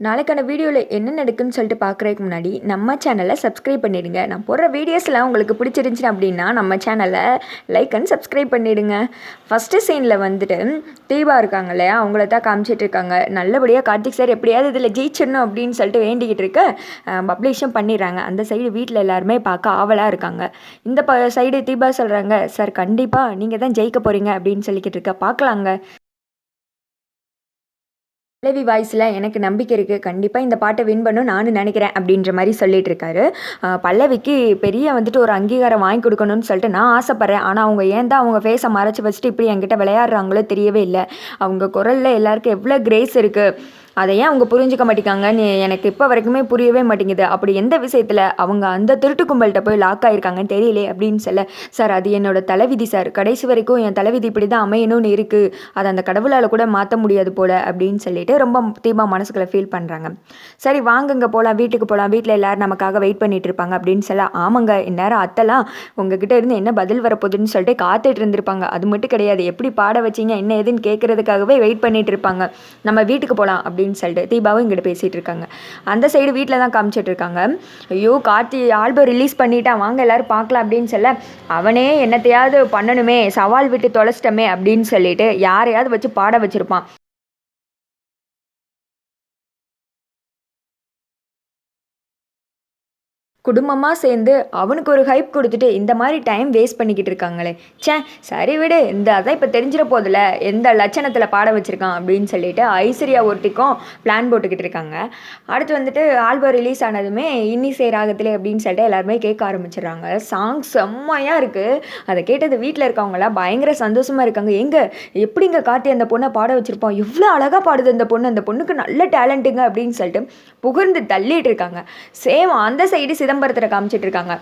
நாளைக்கான வீடியோவில் என்ன நடக்குன்னு சொல்லிட்டு பார்க்குறதுக்கு முன்னாடி நம்ம சேனலை சப்ஸ்கிரைப் பண்ணிவிடுங்க. நான் போடுற வீடியோஸ்லாம் உங்களுக்கு பிடிச்சிருந்துச்சி அப்படின்னா நம்ம சேனலை லைக் அண்ட் சப்ஸ்கிரைப் பண்ணிவிடுங்க. ஃபஸ்ட்டு சீனில் வந்துட்டு தீபா இருக்காங்க இல்லையா, அவங்கள தான் காமிச்சிட்ருக்காங்க. நல்லபடியாக கார்த்திக் சார் எப்படியாவது இதில் ஜெயிச்சிடணும் அப்படின்னு சொல்லிட்டு வேண்டிக்கிட்டு இருக்க பப்ளிஷும் பண்ணிடுறாங்க. அந்த சைடு வீட்டில் எல்லாருமே பார்க்க ஆவலாக இருக்காங்க. இந்த சைடு தீபா சொல்கிறாங்க, சார் கண்டிப்பாக நீங்கள் தான் ஜெயிக்க போகிறீங்க அப்படின்னு சொல்லிக்கிட்டு இருக்க, பார்க்கலாங்க. பல்லவி வாய்ஸில் எனக்கு நம்பிக்கை இருக்குது, கண்டிப்பாக இந்த பாட்டை வின் பண்ணும் நானும் நினைக்கிறேன் அப்படின்ற மாதிரி சொல்லிட்டு இருக்காரு. பல்லவிக்கு பெரிய வந்துட்டு ஒரு அங்கீகாரம் வாங்கி கொடுக்கணும்னு சொல்லிட்டு நான் ஆசைப்பட்றேன். ஆனால் அவங்க ஏன் தான் அவங்க ஃபேஸை மறைச்சி வச்சுட்டு இப்படி என்கிட்ட விளையாடுறாங்களோ தெரியவே இல்லை. அவங்க குரலில் எல்லாருக்கும் எவ்வளோ கிரேஸ் இருக்குது, அதை ஏன் அவங்க புரிஞ்சிக்க மாட்டேங்காங்கன்னு எனக்கு இப்போ வரைக்குமே புரியவே மாட்டேங்குது. அப்படி எந்த விஷயத்தில் அவங்க அந்த திருட்டு கும்பல்கிட்ட போய் லாக் ஆகிருக்காங்கன்னு தெரியலே அப்படின்னு சொல்ல, சார் அது என்னோட தலைவிதி சார், கடைசி வரைக்கும் என் தலைவிதி இப்படி தான் அமையணும்னு இருக்குது, அதை அந்த கடவுளால் கூட மாற்ற முடியாது போல் அப்படின்னு சொல்லிட்டு ரொம்ப தீபா மனசுக்குள்ளே ஃபீல் பண்ணுறாங்க. சரி வாங்குங்க போகலாம், வீட்டுக்கு போகலாம், வீட்டில் எல்லோரும் நமக்காக வெயிட் பண்ணிட்டு இருப்பாங்க அப்படின்னு சொல்ல, ஆமாங்க இந்நேரம் அத்தெல்லாம் உங்ககிட்ட இருந்து என்ன பதில் வரப்போகுதுன்னு சொல்லிட்டு காத்துட்டு இருந்திருப்பாங்க. அது மட்டும் கிடையாது, எப்படி பாட வச்சிங்க என்ன ஏதுன்னு கேட்குறதுக்காகவே வெயிட் பண்ணிட்டு இருப்பாங்க. நம்ம வீட்டுக்கு போகலாம் அப்படின்னு சொல்லிட்டு தீபாவும் இங்கிட்ட பேசிகிட்டு இருக்காங்க. அந்த சைடு வீட்டில் தான் காமிச்சிட்டு இருக்காங்க. ஐயோ கார்த்தி ஆல்பம் ரிலீஸ் பண்ணிட்டான், வாங்க எல்லோரும் பார்க்கலாம் அப்படின்னு சொல்ல, அவனே என்னத்தையாவது பண்ணணுமே, சவால் விட்டு தொலைச்சிட்டமே அப்படின்னு சொல்லிட்டு யாரையாவது வச்சு பாட வச்சுருப்பான். குடும்பமாக சேர்ந்து அவனுக்கு ஒரு ஹைப் கொடுத்துட்டு இந்த மாதிரி டைம் வேஸ்ட் பண்ணிக்கிட்டு இருக்காங்களே, சே சரி விடு, இந்த அதான் இப்போ தெரிஞ்சிட போதில் எந்த லட்சணத்தில் பாட வச்சுருக்கான் அப்படின்னு சொல்லிட்டு ஐஸ்வர்யா ஒருத்திக்கும் பிளான் போட்டுக்கிட்டு இருக்காங்க. அடுத்து வந்துட்டு ஆல்பம் ரிலீஸ் ஆனதுமே இன்னிசை ராகத்திலே அப்படின்னு சொல்லிட்டு எல்லாருமே கேட்க ஆரம்பிச்சிடுறாங்க. சாங் செம்மையாக இருக்குது. அதை கேட்டது வீட்டில் இருக்கவங்களாம் பயங்கர சந்தோஷமாக இருக்காங்க. எப்படிங்க கார்த்தி அந்த பொண்ணை பாட வச்சுருப்போம், எவ்வளோ அழகாக பாடுது அந்த பொண்ணு, அந்த பொண்ணுக்கு நல்ல டேலண்ட்டுங்க அப்படின்னு சொல்லிட்டு புகழ்ந்து தள்ளிட்டு இருக்காங்க. சேம் அந்த சைடு சிதம்பரத்தில் காமிச்சிட்டு இருக்காங்க.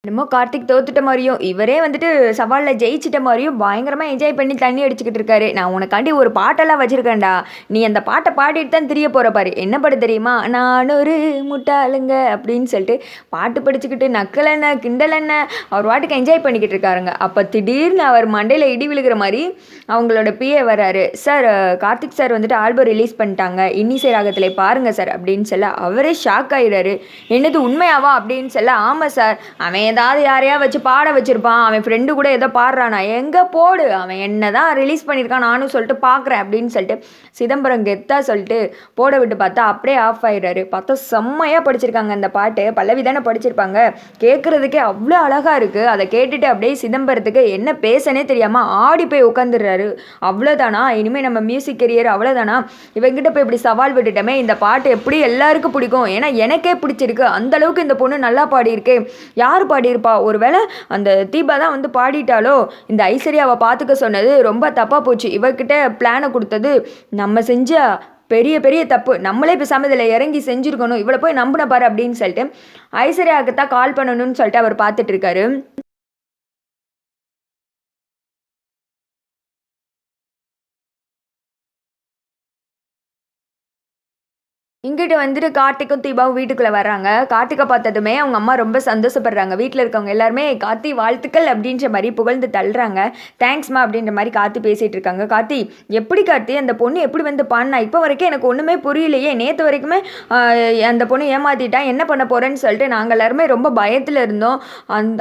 என்னமோ கார்த்திக் தோத்துட்ட மாதிரியும் இவரே வந்துட்டு சவாலில் ஜெயிச்சிட்ட மாதிரியும் பயங்கரமாக என்ஜாய் பண்ணி தண்ணி அடிச்சுக்கிட்டு இருக்காரு. நான் உனக்காண்டி ஒரு பாட்டெல்லாம் வச்சுருக்கேன்டா, நீ அந்த பாட்டை பாடிட்டு தான் தெரிய போகிற பாரு, என்ன பாட்டு தெரியுமா, நான் ஒரு முட்டாளுங்க அப்படின்னு சொல்லிட்டு பாட்டு படிச்சுக்கிட்டு நக்கலென்ன கிண்டலென்ன அவர் பாட்டுக்கு என்ஜாய் பண்ணிக்கிட்டு இருக்காருங்க. அப்போ திடீர்னு அவர் மண்டையில் இடி விழுகிற மாதிரி அவங்களோட பிஏ வராரு. சார் கார்த்திக் சார் வந்துட்டு ஆல்பம் ரிலீஸ் பண்ணிட்டாங்க, இன்னிசை ராகத்தில் பாருங்கள் சார் அப்படின்னு சொல்ல அவரே ஷாக் ஆகிடுறாரு. என்னது உண்மையாவா அப்படின்னு சொல்ல, ஆமாம் சார், அவன் ஏதாவது யாரையா வச்சு பாட வச்சிருப்பான், அவன் ஃப்ரெண்டு கூட ஏதோ பாடுறானா, எங்கே போடு, அவன் என்ன தான் ரிலீஸ் பண்ணியிருக்கான் நானும் சொல்லிட்டு பார்க்குறேன் அப்படின்னு சொல்லிட்டு சிதம்பரம் கெத்தா சொல்லிட்டு போட விட்டு பார்த்தா அப்படியே ஆஃப் ஆகிடுறாரு. பார்த்தா செம்மையாக படிச்சிருக்காங்க அந்த பாட்டு, பல்லவி தானே படிச்சிருப்பாங்க, கேட்குறதுக்கே அவ்வளோ அழகாக இருக்குது. அதை கேட்டுட்டு அப்படியே சிதம்பரத்துக்கு என்ன பேசனே தெரியாமல் ஆடி போய் உட்காந்துடுறாரு. அவ்வளோதானா, இனிமேல் நம்ம மியூசிக் கெரியர் அவ்வளோதானா, இவங்கிட்ட போய் இப்படி சவால் விட்டுட்டோமே, இந்த பாட்டு எப்படி எல்லாருக்கும் பிடிக்கும், ஏன்னா எனக்கே பிடிச்சிருக்கு, அந்தளவுக்கு இந்த பொண்ணு நல்லா பாடியிருக்கு, யார் பாடியிருப்பா, ஒருவேளை அந்த தீபா தான் வந்து பாடிட்டாலோ, இந்த ஐஸ்வர்யாவை பார்த்துக்க சொன்னது ரொம்ப தப்பாக போச்சு, இவகிட்ட பிளானை கொடுத்தது நம்ம செஞ்ச பெரிய பெரிய தப்பு, நம்மளே பேசாமல் இதில் இறங்கி செஞ்சுருக்கணும், இவ்வளோ போய் நம்பின பாரு அப்படின்னு சொல்லிட்டு ஐஸ்வர்யாவுக்கு தான் கால் பண்ணணும்னு சொல்லிட்டு அவர் பார்த்துட்டு இருக்காரு. இங்கிட்டு வந்துட்டு கார்த்திக்கும் தீபாவும் வீட்டுக்குள்ளே வர்றாங்க. கார்த்திகை பார்த்ததுமே அவங்க அம்மா ரொம்ப சந்தோஷப்படுறாங்க. வீட்டில் இருக்கவங்க எல்லாருமே கார்த்தி வாழ்த்துக்கள் அப்படின்ற மாதிரி புகழ்ந்து தள்ளுறாங்க. தேங்க்ஸ்மா அப்படின்ற மாதிரி கார்த்தி பேசிகிட்டு இருக்காங்க. கார்த்தி எப்படி கார்த்தி அந்த பொண்ணு எப்படி வந்து பாடினா, இப்போ வரைக்கும் எனக்கு ஒன்றுமே புரியலையே, நேற்று வரைக்குமே அந்த பொண்ணு ஏமாற்றிட்டா, என்ன பண்ண போகிறேன்னு சொல்லிட்டு நாங்கள் எல்லாருமே ரொம்ப பயத்தில் இருந்தோம்.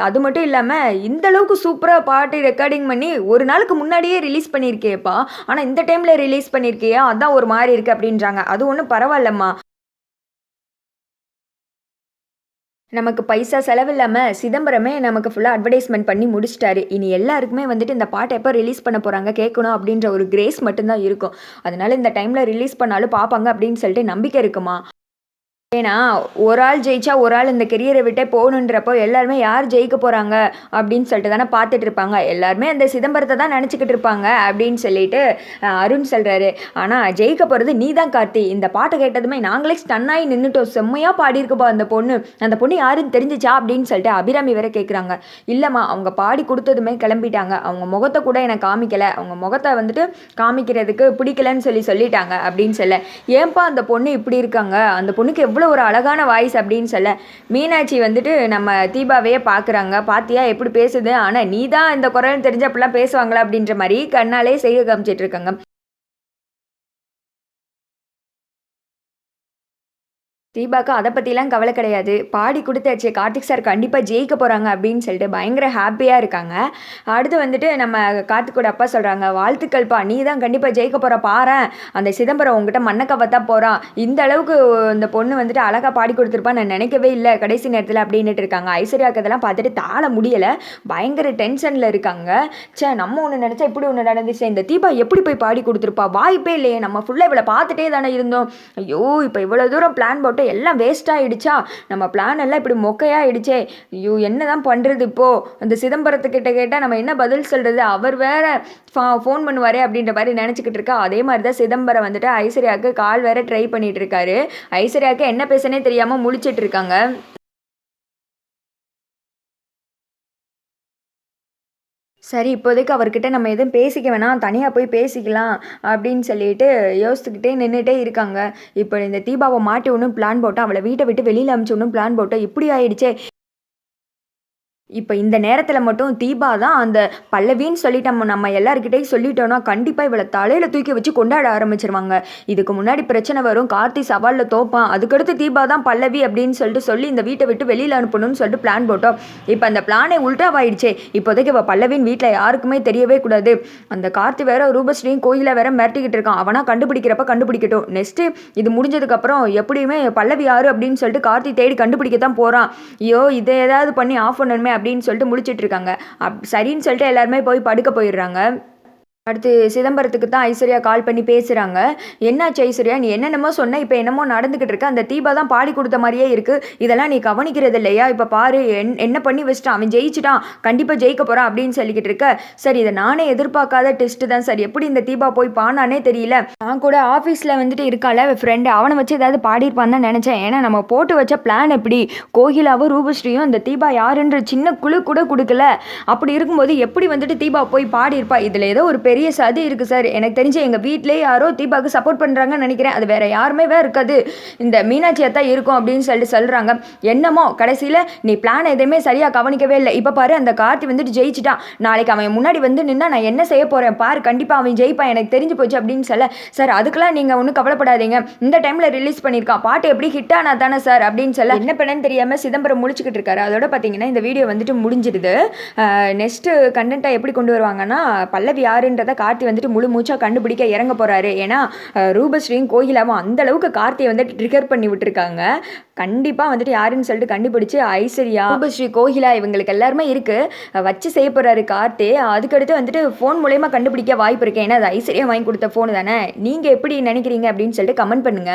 அது மட்டும் இல்லாமல் இந்தளவுக்கு சூப்பராக பாட்டு ரெக்கார்டிங் பண்ணி ஒரு நாளுக்கு முன்னாடியே ரிலீஸ் பண்ணியிருக்கேப்பா, ஆனால் இந்த டைமில் ரிலீஸ் பண்ணியிருக்கியா, அதான் ஒரு மாதிரி இருக்குது அப்படின்றாங்க. அது ஒன்றும் பரவாயில்லம்மா, நமக்கு பைசா செலவில்லாமல் சிதம்பரமே நமக்கு ஃபுல்லாக அட்வர்டைஸ்மெண்ட் பண்ணி முடிச்சிட்டாரு. இனி எல்லாருக்குமே வந்துட்டு இந்த பாட்டை எப்போ ரிலீஸ் பண்ண போகிறாங்க கேட்கணும் அப்படின்ற ஒரு கிரேஸ் மட்டும்தான் இருக்கும். அதனால இந்த டைமில் ரிலீஸ் பண்ணாலும் பார்ப்பாங்க அப்படின்னு சொல்லிட்டு நம்பிக்கை இருக்குமா. ஏன்னா ஒரு ஆள் ஜெயிச்சா ஒரு ஆள் இந்த கெரியரை விட்டே போகணுன்றப்போ எல்லாருமே யார் ஜெயிக்க போகிறாங்க அப்படின்னு சொல்லிட்டு தானே பார்த்துட்டு இருப்பாங்க. எல்லாருமே அந்த சிதம்பரத்தை தான் நினச்சிக்கிட்டு இருப்பாங்க அப்படின்னு சொல்லிட்டு அருண் சொல்கிறாரு. ஆனால் ஜெயிக்க போகிறது நீ தான் கார்த்தி, இந்த பாட்டை கேட்டதுமே நாங்களே ஸ்டன்னாகி நின்றுட்டோம், செம்மையாக பாடியிருக்குப்பா அந்த பொண்ணு யாருன்னு தெரிஞ்சிச்சா அப்படின்னு சொல்லிட்டு அபிராமி வேற கேட்குறாங்க. இல்லைம்மா, அவங்க பாடி கொடுத்ததுமே கிளம்பிட்டாங்க, அவங்க முகத்தை கூட எனக்கு காமிக்கலை, அவங்க முகத்தை வந்துட்டு காமிக்கிறதுக்கு பிடிக்கலன்னு சொல்லிட்டாங்க அப்படின்னு சொல்ல, ஏன்பா அந்த பொண்ணு இப்படி இருக்காங்க, அந்த பொண்ணுக்கு எவ்வளோ ஒரு அழகான வாய்ஸ் அப்படின்னு சொல்ல, மீனாட்சி வந்துட்டு நம்ம தீபாவையே பார்க்குறாங்க. பாத்தியா எப்படி பேசுது, ஆனால் நீ தான் இந்த குரல்னு தெரிஞ்ச அப்படிலாம் பேசுவாங்களா அப்படின்ற மாதிரி கண்ணாலே செய்ய காமிச்சிட்டு இருக்காங்க. தீபாக்கு அத பத்திலாம் கவலை கிடையாது. பாடி குடுத்தாச்சு. கார்த்திக் சார் கண்டிப்பா ஜெயிக்க போறாங்க அப்படின்னு சொல்லிட்டு பயங்கர ஹாப்பியா இருக்காங்க. அடுத்து வந்துட்டு நம்ம கார்த்திக்கோட அப்பா சொல்றாங்க, "வாழ்த்துக்கள்ப்பா! நீ தான் கண்டிப்பா ஜெயிக்க போற பாரேன். அந்த சிதம்பரம் உன்கிட்ட மண்ண கவ்வத்தான் போறான். இந்த அளவுக்கு இந்த பொண்ணு வந்துட்டு அழகா பாடி குடுத்துருப்பான்னு நான் நினைக்கவே இல்ல கடைசி நேரத்துல" அப்படின்னுட்டு இருக்காங்க. ஐஸ்வர்யாக்கு இதெல்லாம் பார்த்துட்டு தாள முடியல. பயங்கர டென்ஷன்ல இருக்காங்க. நம்ம ஒண்ணு நினைச்சா இப்படி ஒண்ணு நடந்துச்சே. இந்த தீபா எப்படி போய் பாடி குடுத்துருப்பா? வாய்ப்பே இல்லையே. நம்ம ஃபுல்லா இவள பார்த்துட்டே தானே இருந்தோம். ஐயோ! இப்ப இவ்வளவு தூரம் பிளான் போட்டு எல்லாம் வேஸ்ட் ஆயிடுச்சா? நம்ம பிளான் எல்லாம் இப்படி மொக்கையாயிடுச்சே. ஐயோ! என்னதான் பண்றது இப்போ? அந்த சிதம்பரத்துக்கிட்ட கேட்டா நம்ம என்ன பதில் சொல்றது? அவர் வேற ஃபோன் பண்ணுவாரே அப்படின்ற மாதிரி நினைச்சுக்கிட்டு இருக்கா. அதே மாதிரி தான் சிதம்பரம் வந்துட்டு ஐஸ்வர்யாவுக்கு கால் வேற ட்ரை பண்ணிட்டு இருக்காரு. ஐஸ்வர்யாவுக்கு என்ன பேசனே தெரியாம முழிச்சிட்டு இருக்காங்க. சரி, இப்போதைக்கு அவர்கிட்ட நம்ம எதுவும் பேசிக்க வேணாம். தனியா போய் பேசிக்கலாம் அப்படின்னு சொல்லிட்டு யோசிச்சுக்கிட்டே நின்னுட்டே இருக்காங்க. இப்ப இந்த தீபாவ மாட்டி விடணும் பிளான் போட்டோம். அவள வீட்ட விட்டு வெளியில அனுப்பிச்சு விடணும் பிளான் போட்டோம். இப்படி ஆயிடுச்சே! இப்ப இந்த நேரத்துல மட்டும் தீபா தான் அந்த பல்லவின்னு சொல்லிட்டு நம்ம எல்லார்கிட்டயும் சொல்லிட்டோம்னா, கண்டிப்பா இவள தலையில தூக்கி வச்சு கொண்டாட ஆரம்பிச்சுருவாங்க. இதுக்கு முன்னாடி பிரச்சனை வரும். கார்த்தி சவால்ல தோப்பான். அதுக்கடுத்து தீபா தான் பல்லவி அப்படின்னு சொல்லிட்டு சொல்லி இந்த வீட்ட விட்டு வெளியில அனுப்பணும்னு சொல்லிட்டு பிளான் போட்டோம். இப்ப அந்த பிளானே உல்டாவாயிடுச்சே. இப்போதைக்கு இவ பல்லவின்னு வீட்ல யாருக்குமே தெரியவே கூடாது. அந்த கார்த்தி வேற ரூபஸ்ரீயும் கோயில வேற மிரட்டிக்கிட்டு இருக்கான். அவனா கண்டுபிடிக்கிறப்ப கண்டுபிடிக்கட்டும். நெக்ஸ்ட் இது முடிஞ்சதுக்கப்புறம் எப்படியுமே பல்லவி யாரு அப்படின்னு சொல்லிட்டு கார்த்தி தேடி கண்டுபிடிக்கத்தான் போறான். ஐயோ! இதை ஏதாவது பண்ணி ஆஃப் பண்ணணுமே அப்படின்னு சொல்லிட்டு முழிச்சிட்டு இருக்காங்க. சரின்னு சொல்லிட்டு எல்லாருமே போய் படுக்க போயிடுறாங்க. அடுத்து சிதம்பரத்துக்கு தான் ஐஸ்வர்யா கால் பண்ணி பேசுகிறாங்க. "என்னாச்சு ஐஸ்வர்யா? நீ என்னென்னமோ சொன்ன, இப்போ என்னமோ நடந்துக்கிட்டு இருக்கு. அந்த தீபா தான் பாடி கொடுத்த மாதிரியே இருக்கு. இதெல்லாம் நீ கவனிக்கிறது இல்லையா? இப்போ பாரு என்ன பண்ணி வச்சிட்டான். அவன் ஜெயிச்சிட்டான். கண்டிப்பாக ஜெயிக்க போகிறான் அப்படின்னு சொல்லிக்கிட்டு இருக்க. சார் இதை நானே எதிர்பார்க்காத டெஸ்ட் தான் சார். எப்படி இந்த தீபா போய் பானானே தெரியல. நான் கூட ஆஃபீஸில் வந்துட்டு இருக்கால ஃப்ரெண்டு, அவனை வச்சு ஏதாவது பாடியிருப்பான்னு தான் நினச்சேன். ஏன்னா நம்ம போட்டு வச்ச பிளான் எப்படி கோகிலாவும் ரூபஸ்ரீயும் இந்த தீபா யாருன்ற சின்ன குழு கூட கொடுக்கல. அப்படி இருக்கும்போது எப்படி வந்துட்டு தீபா போய் பாடியிருப்பா? இதில் ஏதோ ஒரு பெரிய சதி இருக்கு சார். எனக்கு தெரிஞ்சு எங்க வீட்லயே யாரோ தீபாவுக்கு சப்போர்ட் பண்றாங்கன்னு நினைக்கிறேன். அது வேற யாருமே இருக்காது. இந்த மீனாட்சியா தான் இருக்கும் அப்படின்னு சொல்லிட்டு சொல்றாங்க. என்னமோ கடைசியில நீ பிளான் எதுவுமே சரியா கவனிக்கவே இல்லை. இப்ப பாரு அந்த கார்த்தி வந்துட்டு ஜெயிச்சிட்டான். நாளைக்கு அவன் முன்னாடி வந்து நின்னா நான் என்ன செய்ய போறேன் பாரு. கண்டிப்பா அவன் ஜெயிப்பான் எனக்கு தெரிஞ்சு போச்சு அப்படின்னு சொல்ல, சார் அதுக்கெல்லாம் நீங்க ஒன்றும் கவலைப்படாதீங்க. இந்த டைம்ல ரிலீஸ் பண்ணியிருக்கான். பாட்டு எப்படி ஹிட் ஆனா தானே சார் அப்படின்னு சொல்ல, என்ன பண்ணன்னு தெரியாம சிதம்பரம் முழிச்சுக்கிட்டு இருக்காரு. அதோட பாத்தீங்கன்னா இந்த வீடியோ வந்துட்டு முடிஞ்சிருது. நெக்ஸ்ட் கண்டென்ட்டை எப்படி கொண்டு வருவாங்கன்னா, பல்லவி யாருன்றத கார்த்தி வந்துட்டு முழு மூச்சா கண்டுபிடிக்க இறங்க போறாரு. ஏன்னா ரூபஸ்ரீயும் கோகிலாவும் அந்த அளவுக்கு கார்த்தியை வந்துட்டு ட்ரிகர் பண்ணி விட்டுருக்காங்க. கண்டிப்பா வந்துட்டு யாருன்னு சொல்லிட்டு கண்டுபிடிச்சு ஐஸ்வர்யா, ரூபஸ்ரீ, கோகிலா இவங்களுக்கு எல்லாருமே இருக்கு வச்சு செய்ய போறாரு கார்த்தி. அதுக்கடுத்து வந்துட்டு ஃபோன் மூலயமா கண்டுபிடிக்க வாய்ப்பு இருக்கு. ஏன்னா அது ஐஸ்வர்யா வாங்கி கொடுத்த ஃபோன் தானே. நீங்க எப்படி நினைக்கிறீங்க அப்படின்னு சொல்லிட்டு கமெண்ட் பண்ணுங்க.